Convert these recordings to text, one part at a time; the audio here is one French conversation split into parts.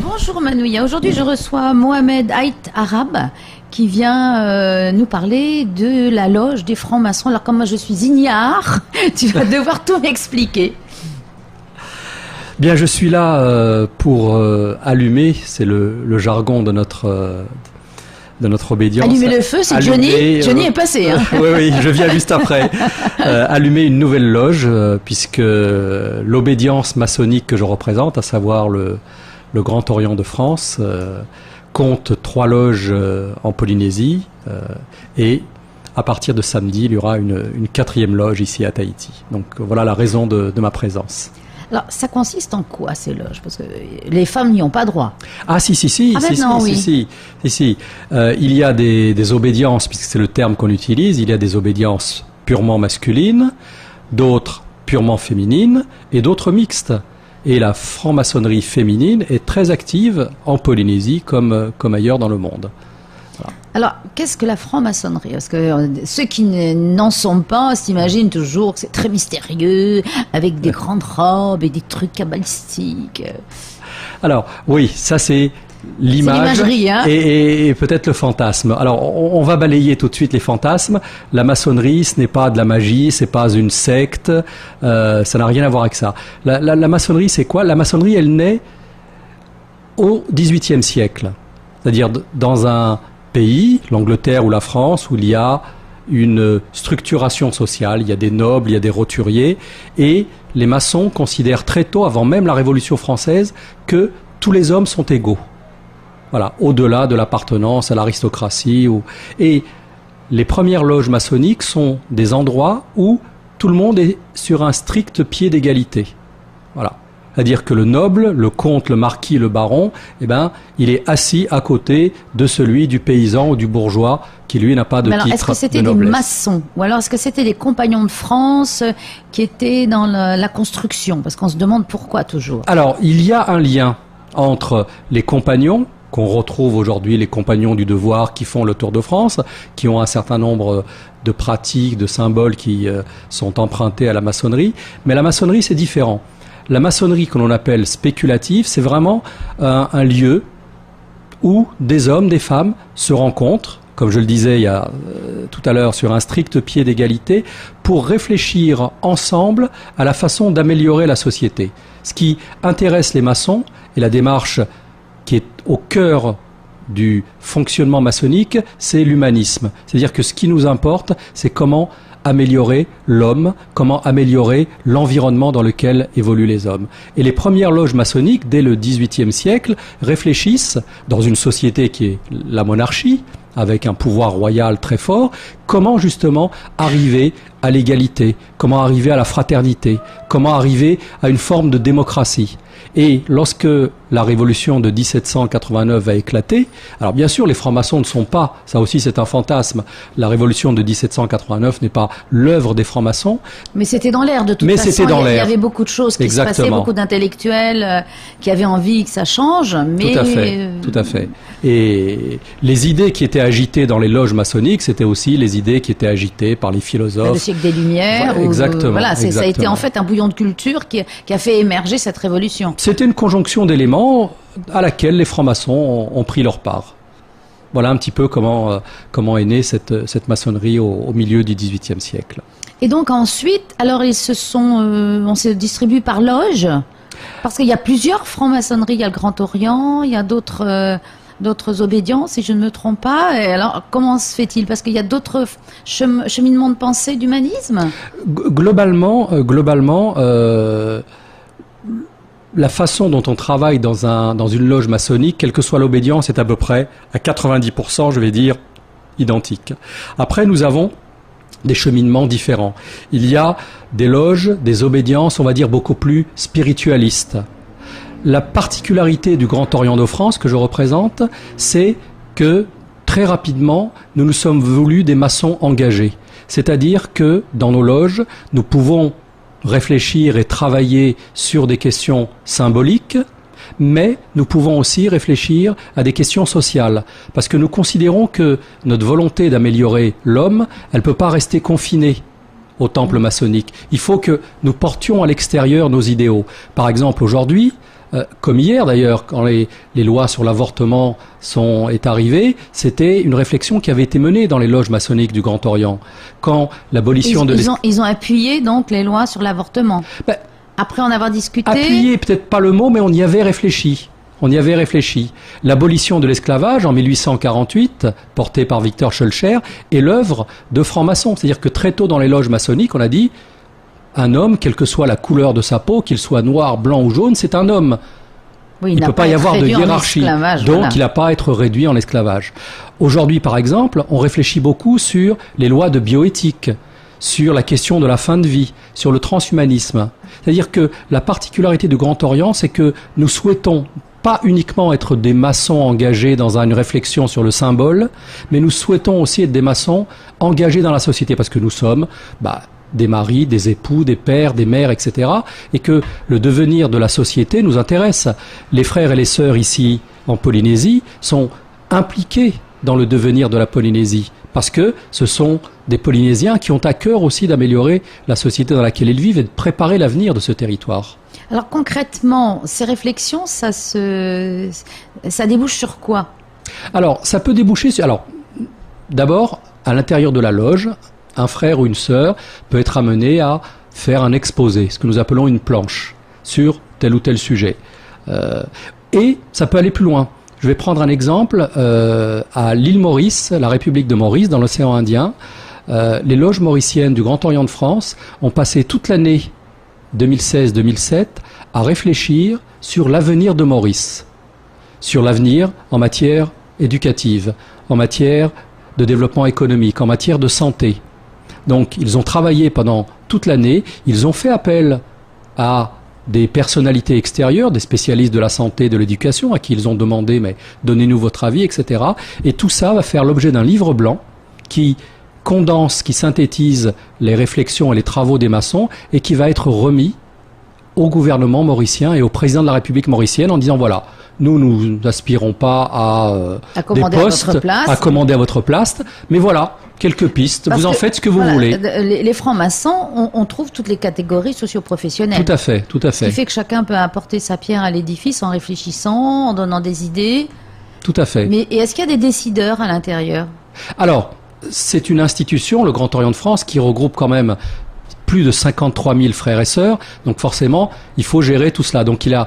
Bonjour Manouya, aujourd'hui je reçois Mohamed Ait Arab qui vient nous parler de la loge des francs-maçons. Alors comme moi je suis ignare, tu vas devoir tout m'expliquer. Bien, je suis là pour allumer, c'est le jargon de notre obédience. Allumer le feu, c'est Johnny. Johnny est passé. Hein. Oui, je viens juste après. Allumer une nouvelle loge, puisque l'obédience maçonnique que je représente, à savoir le Grand Orient de France, compte 3 loges en Polynésie, et à partir de samedi, il y aura une 4e loge ici à Tahiti. Donc voilà la raison de ma présence. Alors, ça consiste en quoi, ces loges? Parce que les femmes n'y ont pas droit. Ah, si. Il y a des obédiences, puisque c'est le terme qu'on utilise, il y a des obédiences purement masculines, d'autres purement féminines, et d'autres mixtes. Et la franc-maçonnerie féminine est très active en Polynésie, comme ailleurs dans le monde. Voilà. Alors, qu'est-ce que la franc-maçonnerie? Parce que ceux qui n'en sont pas s'imaginent toujours que c'est très mystérieux, avec des grandes robes et des trucs cabalistiques. Alors, oui, ça c'est l'image hein, et peut-être le fantasme. Alors, on va balayer tout de suite les fantasmes. La maçonnerie, ce n'est pas de la magie, c'est pas une secte, ça n'a rien à voir avec ça. La maçonnerie, c'est quoi? La maçonnerie, elle naît au XVIIIe siècle. C'est-à-dire dans un pays, l'Angleterre ou la France, où il y a une structuration sociale, il y a des nobles, il y a des roturiers, et les maçons considèrent très tôt, avant même la Révolution française, que tous les hommes sont égaux. Voilà, au-delà de l'appartenance à l'aristocratie. Et les premières loges maçonniques sont des endroits où tout le monde est sur un strict pied d'égalité. Voilà. C'est-à-dire que le noble, le comte, le marquis, le baron, il est assis à côté de celui du paysan ou du bourgeois qui, lui, n'a pas de titre de noblesse. Est-ce que c'était des maçons? Ou alors est-ce que c'était des compagnons de France qui étaient dans la construction? Parce qu'on se demande pourquoi toujours. Alors, il y a un lien entre les compagnons, qu'on retrouve aujourd'hui, les compagnons du devoir qui font le Tour de France, qui ont un certain nombre de pratiques, de symboles qui sont empruntés à la maçonnerie. Mais la maçonnerie, c'est différent. La maçonnerie que l'on appelle spéculative, c'est vraiment un lieu où des hommes, des femmes se rencontrent, comme je le disais tout à l'heure, sur un strict pied d'égalité, pour réfléchir ensemble à la façon d'améliorer la société. Ce qui intéresse les maçons, et la démarche qui est au cœur du fonctionnement maçonnique, c'est l'humanisme. C'est-à-dire que ce qui nous importe, c'est comment améliorer l'homme, comment améliorer l'environnement dans lequel évoluent les hommes. Et les premières loges maçonniques, dès le XVIIIe siècle, réfléchissent, dans une société qui est la monarchie, avec un pouvoir royal très fort, comment justement arriver à l'égalité, comment arriver à la fraternité, comment arriver à une forme de démocratie. Et lorsque la révolution de 1789 va éclater, alors bien sûr les francs-maçons ne sont pas, ça aussi c'est un fantasme, la révolution de 1789 n'est pas l'œuvre des francs-maçons. Mais c'était dans l'air de toute façon, c'était dans l'air. Il y avait beaucoup de choses qui se passaient, beaucoup d'intellectuels qui avaient envie que ça change. Mais... Tout à fait. Et les idées qui étaient agitées dans les loges maçonniques, c'était aussi les idées qui étaient agitées par les philosophes. Le siècle des Lumières. Voilà, exactement. Ça a été en fait un bouillon de culture qui a fait émerger cette révolution. C'était une conjonction d'éléments à laquelle les francs-maçons ont pris leur part. Voilà un petit peu comment est née cette maçonnerie au milieu du XVIIIe siècle. Et donc ensuite, alors on se distribue par loge, parce qu'il y a plusieurs francs-maçonneries. Il y a le Grand Orient, il y a d'autres obédiences, si je ne me trompe pas. Et alors, comment se fait-il? Parce qu'il y a d'autres cheminements de pensée d'humanisme. Globalement, la façon dont on travaille dans une loge maçonnique, quelle que soit l'obédience, est à peu près à 90%, je vais dire, identique. Après, nous avons des cheminements différents. Il y a des loges, des obédiences, on va dire, beaucoup plus spiritualistes. La particularité du Grand Orient de France que je représente, c'est que très rapidement, nous nous sommes voulus des maçons engagés. C'est-à-dire que dans nos loges, nous pouvons réfléchir et travailler sur des questions symboliques, mais nous pouvons aussi réfléchir à des questions sociales, parce que nous considérons que notre volonté d'améliorer l'homme, elle ne peut pas rester confinée au temple maçonnique. Il faut que nous portions à l'extérieur nos idéaux. Par exemple, aujourd'hui, comme hier d'ailleurs, quand les lois sur l'avortement est arrivée, c'était une réflexion qui avait été menée dans les loges maçonniques du Grand Orient. Quand l'abolition ils ont appuyé donc les lois sur l'avortement. Après en avoir discuté. Appuyé, peut-être pas le mot, mais on y avait réfléchi. On y avait réfléchi. L'abolition de l'esclavage en 1848, portée par Victor Schœlcher, est l'œuvre de francs-maçons. C'est-à-dire que très tôt dans les loges maçonniques, on a dit un homme, quelle que soit la couleur de sa peau, qu'il soit noir, blanc ou jaune, c'est un homme. Oui, il ne peut pas y avoir de hiérarchie. Donc voilà. il n'a pas à être réduit en esclavage. Aujourd'hui, par exemple, on réfléchit beaucoup sur les lois de bioéthique, sur la question de la fin de vie, sur le transhumanisme. C'est-à-dire que la particularité du Grand Orient, c'est que nous souhaitons pas uniquement être des maçons engagés dans une réflexion sur le symbole, mais nous souhaitons aussi être des maçons engagés dans la société, parce que nous sommes des maris, des époux, des pères, des mères, etc. Et que le devenir de la société nous intéresse. Les frères et les sœurs ici en Polynésie sont impliqués dans le devenir de la Polynésie, parce que ce sont des Polynésiens qui ont à cœur aussi d'améliorer la société dans laquelle ils vivent et de préparer l'avenir de ce territoire. Alors concrètement, ces réflexions, ça débouche sur quoi? Alors, ça peut déboucher sur... Alors, d'abord, à l'intérieur de la loge, un frère ou une sœur peut être amené à faire un exposé, ce que nous appelons une planche, sur tel ou tel sujet. Et ça peut aller plus loin. Je vais prendre un exemple. À l'île Maurice, la République de Maurice, dans l'océan Indien, les loges mauriciennes du Grand Orient de France ont passé toute l'année 2016-2007 à réfléchir sur l'avenir de Maurice, sur l'avenir en matière éducative, en matière de développement économique, en matière de santé. Donc ils ont travaillé pendant toute l'année, ils ont fait appel à des personnalités extérieures, des spécialistes de la santé, de l'éducation, à qui ils ont demandé, mais donnez-nous votre avis, etc. Et tout ça va faire l'objet d'un livre blanc qui condense, qui synthétise les réflexions et les travaux des maçons et qui va être remis au gouvernement mauricien et au président de la République mauricienne en disant voilà, nous n'aspirons pas à des postes, à commander à votre place, mais voilà, quelques pistes, vous en faites ce que vous voulez. Les francs-maçons, on trouve toutes les catégories socio-professionnelles. Tout à fait, tout à fait. Ce qui fait que chacun peut apporter sa pierre à l'édifice en réfléchissant, en donnant des idées. Tout à fait. Mais est-ce qu'il y a des décideurs à l'intérieur? Alors, c'est une institution, le Grand Orient de France, qui regroupe quand même plus de 53 000 frères et sœurs. Donc forcément, il faut gérer tout cela. Donc il a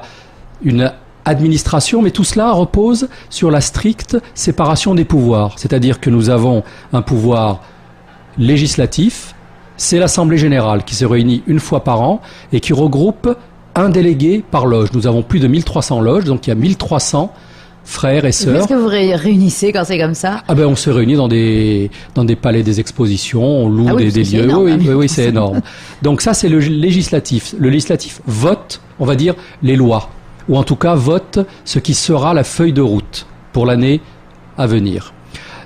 une administration, mais tout cela repose sur la stricte séparation des pouvoirs. C'est-à-dire que nous avons un pouvoir législatif, c'est l'Assemblée générale qui se réunit une fois par an et qui regroupe un délégué par loge. Nous avons plus de 1300 loges, donc il y a 1300 frères et sœurs. Est-ce que vous réunissez quand c'est comme ça? On se réunit dans des palais des expositions, on loue des lieux. Énorme, oui, c'est énorme. Donc ça, c'est le législatif. Le législatif vote, on va dire, les lois, ou en tout cas vote ce qui sera la feuille de route pour l'année à venir.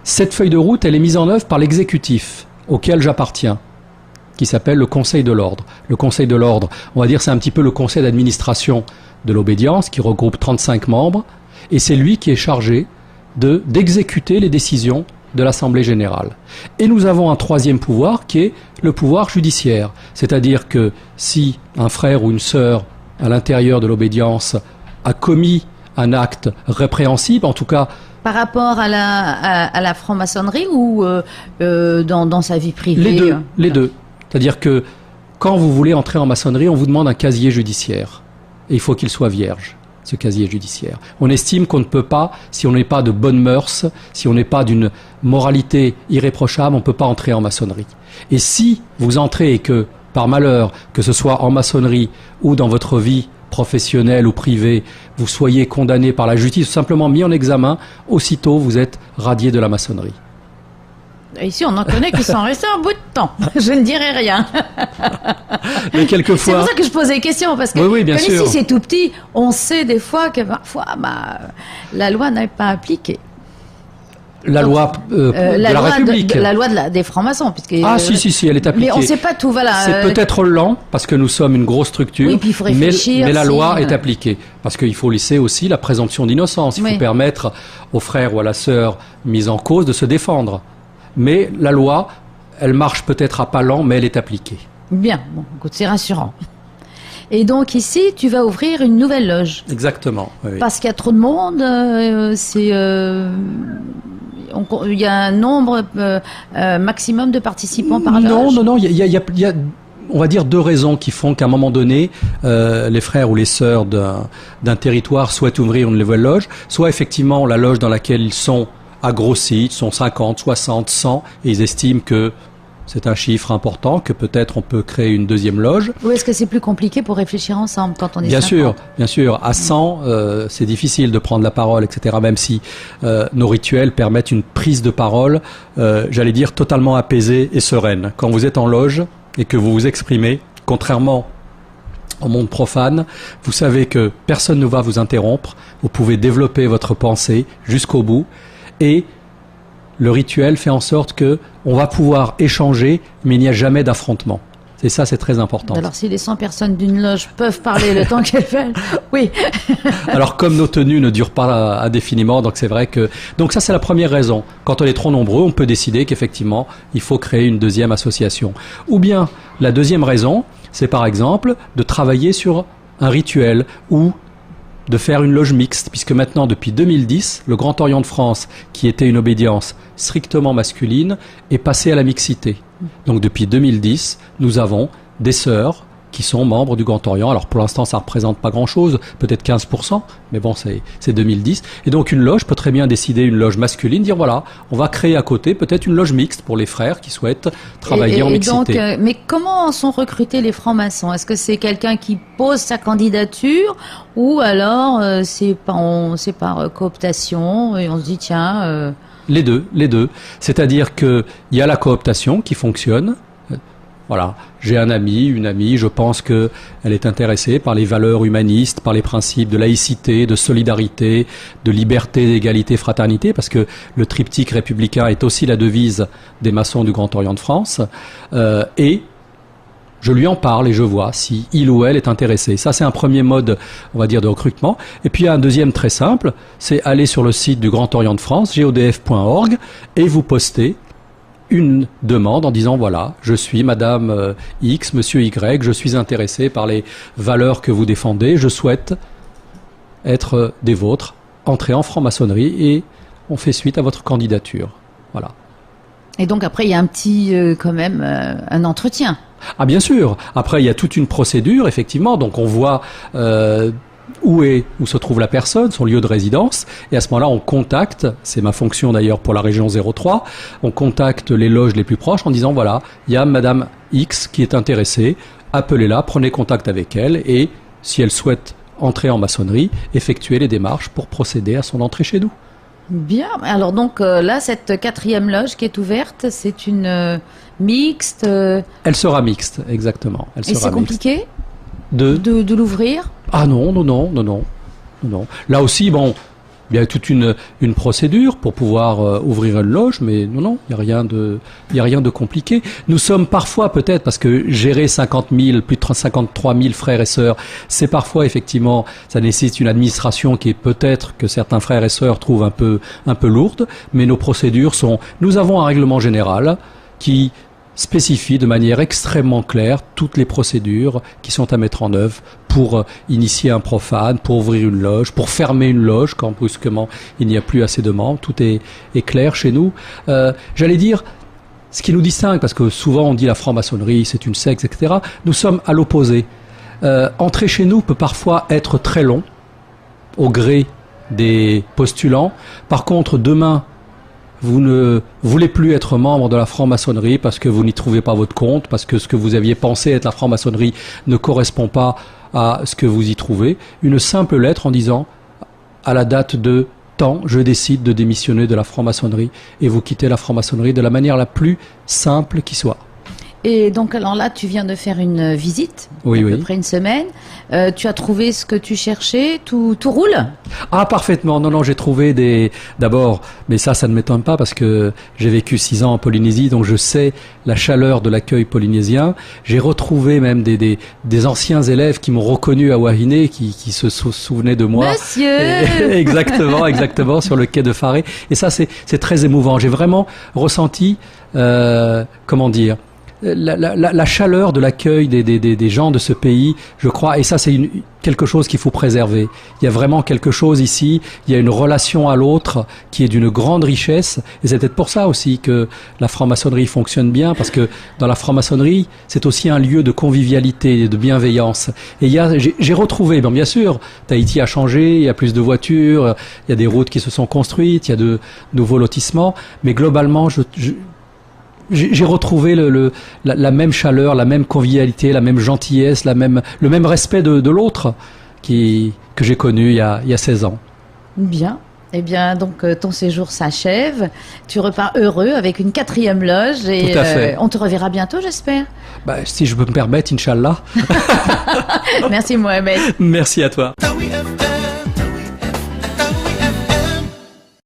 Cette feuille de route, elle est mise en œuvre par l'exécutif, auquel j'appartiens, qui s'appelle le Conseil de l'Ordre. Le Conseil de l'Ordre, on va dire, c'est un petit peu le conseil d'administration de l'obédience, qui regroupe 35 membres, et c'est lui qui est chargé d'exécuter les décisions de l'Assemblée générale. Et nous avons un troisième pouvoir qui est le pouvoir judiciaire. C'est-à-dire que si un frère ou une sœur à l'intérieur de l'obédience a commis un acte répréhensible, en tout cas... Par rapport à la franc-maçonnerie ou dans sa vie privée? Les deux. C'est-à-dire que quand vous voulez entrer en maçonnerie, on vous demande un casier judiciaire. Et il faut qu'il soit vierge, ce casier judiciaire. On estime qu'on ne peut pas, si on n'est pas de bonnes mœurs, si on n'est pas d'une moralité irréprochable, on ne peut pas entrer en maçonnerie. Et si vous entrez et que, par malheur, que ce soit en maçonnerie ou dans votre vie professionnelle ou privée, vous soyez condamné par la justice ou simplement mis en examen, aussitôt vous êtes radié de la maçonnerie. Ici, on en connaît qui sont restés un bout de temps. Je ne dirai rien. Mais quelquefois... C'est pour ça que je posais des questions, parce que oui, bien sûr. Ici c'est tout petit, on sait des fois que parfois la loi n'est pas appliquée. La loi de la République. La loi des francs-maçons. Si, elle est appliquée. Mais on ne sait pas tout, voilà. C'est peut-être lent, parce que nous sommes une grosse structure, oui, puis il faut réfléchir, mais la loi est appliquée. Parce qu'il faut laisser aussi la présomption d'innocence. Il faut permettre au frère ou à la sœur mise en cause de se défendre. Mais la loi, Elle marche peut-être à pas lents, mais elle est appliquée. Bien, bon, écoute, c'est rassurant. Et donc ici, tu vas ouvrir une nouvelle loge. Exactement. Oui. Parce qu'il y a trop de monde, il y a un nombre maximum de participants par loge. Non, il y a on va dire 2 raisons qui font qu'à un moment donné, les frères ou les sœurs d'un territoire souhaitent ouvrir une nouvelle loge. Soit effectivement la loge dans laquelle ils sont a grossi, ils sont 50, 60, 100, et ils estiment que c'est un chiffre important, que peut-être on peut créer une deuxième loge. Ou est-ce que c'est plus compliqué pour réfléchir ensemble quand on est 50? Bien sûr. À 100, c'est difficile de prendre la parole, etc. Même si nos rituels permettent une prise de parole, j'allais dire, totalement apaisée et sereine. Quand vous êtes en loge et que vous vous exprimez, contrairement au monde profane, vous savez que personne ne va vous interrompre. Vous pouvez développer votre pensée jusqu'au bout. Et le rituel fait en sorte que on va pouvoir échanger, mais il n'y a jamais d'affrontement. Et ça, c'est très important. Alors, si les 100 personnes d'une loge peuvent parler le temps qu'elles veulent, oui. Alors, comme nos tenues ne durent pas indéfiniment, donc c'est vrai que... Donc ça, c'est la première raison. Quand on est trop nombreux, on peut décider qu'effectivement, il faut créer une deuxième association. Ou bien, la deuxième raison, c'est par exemple de travailler sur un rituel ou de faire une loge mixte, puisque maintenant, depuis 2010, le Grand Orient de France, qui était une obédience strictement masculine, est passé à la mixité. Donc depuis 2010, nous avons des sœurs qui sont membres du Grand Orient. Alors pour l'instant, ça ne représente pas grand-chose, peut-être 15%, mais bon, c'est 2010. Et donc une loge peut très bien décider, une loge masculine, dire voilà, on va créer à côté peut-être une loge mixte pour les frères qui souhaitent travailler en mixité. Donc, mais comment sont recrutés les francs-maçons? Est-ce que c'est quelqu'un qui pose sa candidature ou alors c'est par cooptation et on se dit tiens... Les deux. C'est-à-dire qu'il y a la cooptation qui fonctionne. Voilà, j'ai un ami, une amie, je pense qu'elle est intéressée par les valeurs humanistes, par les principes de laïcité, de solidarité, de liberté, d'égalité, fraternité, parce que le triptyque républicain est aussi la devise des maçons du Grand Orient de France. Et je lui en parle et je vois si il ou elle est intéressé. Ça, c'est un premier mode, on va dire, de recrutement. Et puis, il y a un deuxième très simple, c'est aller sur le site du Grand Orient de France, godf.org, et vous postez une demande en disant voilà, je suis Madame X, Monsieur Y, je suis intéressé par les valeurs que vous défendez, je souhaite être des vôtres, entrer en franc-maçonnerie et on fait suite à votre candidature. Voilà. Et donc après il y a un petit quand même un entretien. Ah bien sûr. Après il y a toute une procédure effectivement. Donc on voit où se trouve la personne, son lieu de résidence, et à ce moment-là, on contacte, c'est ma fonction d'ailleurs pour la région 03, on contacte les loges les plus proches en disant voilà, il y a Madame X qui est intéressée, appelez-la, prenez contact avec elle, et si elle souhaite entrer en maçonnerie, effectuez les démarches pour procéder à son entrée chez nous. Bien, alors donc là, cette 4e loge qui est ouverte, c'est une mixte. Elle sera mixte, exactement. Elle sera et c'est compliqué de l'ouvrir? Ah non. Là aussi, bon, il y a toute une procédure pour pouvoir ouvrir une loge, mais non, il y a rien de compliqué. Nous sommes parfois peut-être, parce que gérer 50 000, plus de 53 000 frères et sœurs, c'est parfois effectivement, ça nécessite une administration qui est peut-être que certains frères et sœurs trouvent un peu lourde, mais nos procédures nous avons un règlement général qui spécifie de manière extrêmement claire toutes les procédures qui sont à mettre en œuvre pour initier un profane, pour ouvrir une loge, pour fermer une loge quand brusquement il n'y a plus assez de membres. Tout est clair chez nous. J'allais dire, ce qui nous distingue, parce que souvent on dit la franc-maçonnerie, c'est une secte, etc. Nous sommes à l'opposé. Entrer chez nous peut parfois être très long, au gré des postulants. Par contre, demain, vous ne voulez plus être membre de la franc-maçonnerie parce que vous n'y trouvez pas votre compte, parce que ce que vous aviez pensé être la franc-maçonnerie ne correspond pas à ce que vous y trouvez. Une simple lettre en disant à la date de temps, je décide de démissionner de la franc-maçonnerie et vous quittez la franc-maçonnerie de la manière la plus simple qui soit. Et donc, alors là, tu viens de faire une visite, Oui, à peu oui. près une semaine. Tu as trouvé ce que tu cherchais, tout roule? Ah, parfaitement. Non, non, j'ai trouvé d'abord, mais ça ne m'étonne pas parce que j'ai vécu 6 ans en Polynésie, donc je sais la chaleur de l'accueil polynésien. J'ai retrouvé même des anciens élèves qui m'ont reconnu à Wahine, qui se souvenaient de moi. Monsieur! Exactement, sur le quai de Faré. Et ça, c'est très émouvant. J'ai vraiment ressenti, comment dire, la chaleur de l'accueil des gens de ce pays, je crois, et ça c'est quelque chose qu'il faut préserver. Il y a vraiment quelque chose ici, il y a une relation à l'autre qui est d'une grande richesse, et c'est peut-être pour ça aussi que la franc-maçonnerie fonctionne bien, parce que dans la franc-maçonnerie, c'est aussi un lieu de convivialité et de bienveillance. Et j'ai retrouvé, bien sûr, Tahiti a changé, il y a plus de voitures, il y a des routes qui se sont construites, il y a de nouveaux lotissements, mais globalement, j'ai retrouvé la même chaleur, la même convivialité, la même gentillesse, le même respect de l'autre que j'ai connu il y a 16 ans. Bien. Eh bien, donc, ton séjour s'achève. Tu repars heureux avec une 4e loge et Tout à fait. on te reverra bientôt, j'espère. Si je peux me permettre, Inch'Allah. Merci, Mohamed. Merci à toi.